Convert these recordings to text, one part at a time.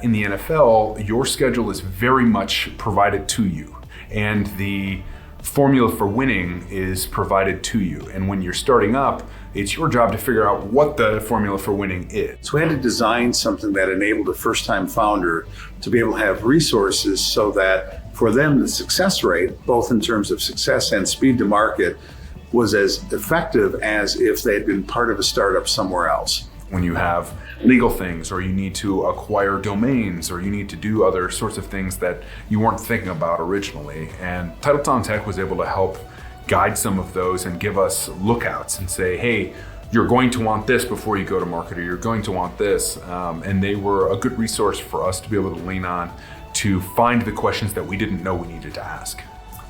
In the NFL, your schedule is very much provided to you, and the formula for winning is provided to you. And when you're starting up, it's your job to figure out what the formula for winning is. So we had to design something that enabled a first-time founder to be able to have resources so that for them, the success rate, both in terms of success and speed to market, was as effective as if they had been part of a startup somewhere else. When you have legal things, or you need to acquire domains, or you need to do other sorts of things that you weren't thinking about originally. And TitletownTech was able to help guide some of those and give us lookouts and say, hey, you're going to want this before you go to market, or you're going to want this. And they were a good resource for us to be able to lean on to find the questions that we didn't know we needed to ask.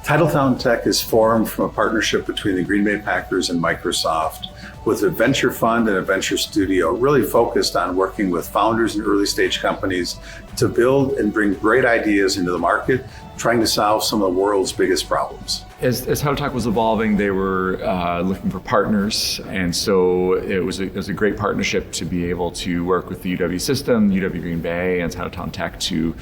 TitletownTech is formed from a partnership between the Green Bay Packers and Microsoft, with a venture fund and a venture studio really focused on working with founders and early stage companies to build and bring great ideas into the market, trying to solve some of the world's biggest problems. As TitletownTech was evolving, they were looking for partners, and so it was a great partnership to be able to work with the UW system, UW Green Bay, and TitletownTech to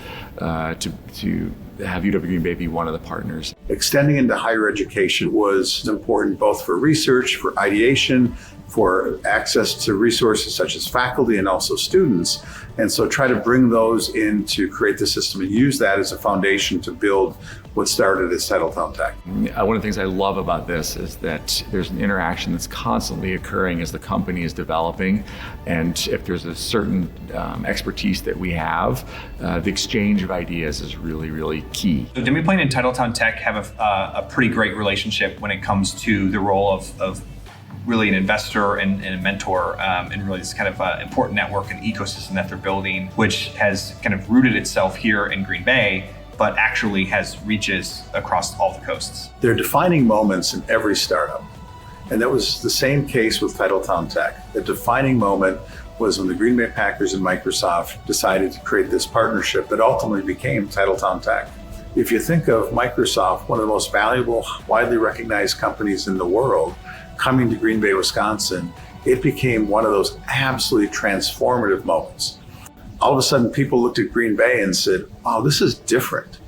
have UW Green Bay be one of the partners. Extending into higher education was important both for research, for ideation, for access to resources such as faculty and also students. And so try to bring those in to create the system and use that as a foundation to build what started as TitletownTech. One of the things I love about this is that there's an interaction that's constantly occurring as the company is developing. And if there's a certain expertise that we have, the exchange of ideas is really, really key. So Demiplane and TitletownTech have a pretty great relationship when it comes to the role of really an investor and a mentor, and really this kind of important network and ecosystem that they're building, which has kind of rooted itself here in Green Bay, but actually has reaches across all the coasts. There are defining moments in every startup. And that was the same case with TitletownTech. The defining moment was when the Green Bay Packers and Microsoft decided to create this partnership that ultimately became TitletownTech. If you think of Microsoft, one of the most valuable, widely recognized companies in the world, coming to Green Bay, Wisconsin, it became one of those absolutely transformative moments. All of a sudden, people looked at Green Bay and said, wow, this is different.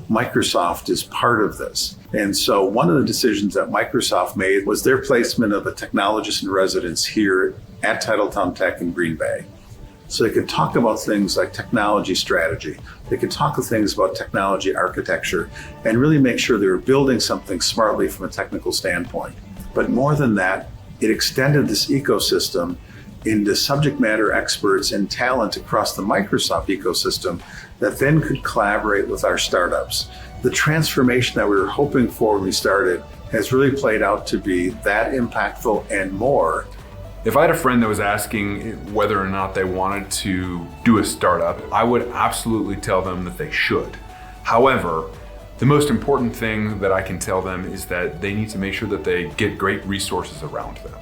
Microsoft is part of this. And so one of the decisions that Microsoft made was their placement of a technologist in residence here at TitletownTech in Green Bay. So they could talk about things like technology strategy. They could talk about things about technology architecture and really make sure they were building something smartly from a technical standpoint. But more than that, it extended this ecosystem into subject matter experts and talent across the Microsoft ecosystem that then could collaborate with our startups. The transformation that we were hoping for when we started has really played out to be that impactful and more. If I had a friend that was asking whether or not they wanted to do a startup, I would absolutely tell them that they should. However, the most important thing that I can tell them is that they need to make sure that they get great resources around them.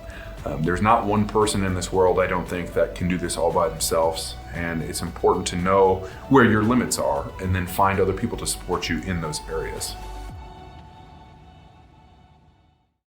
There's not one person in this world, I don't think, that can do this all by themselves. And it's important to know where your limits are and then find other people to support you in those areas.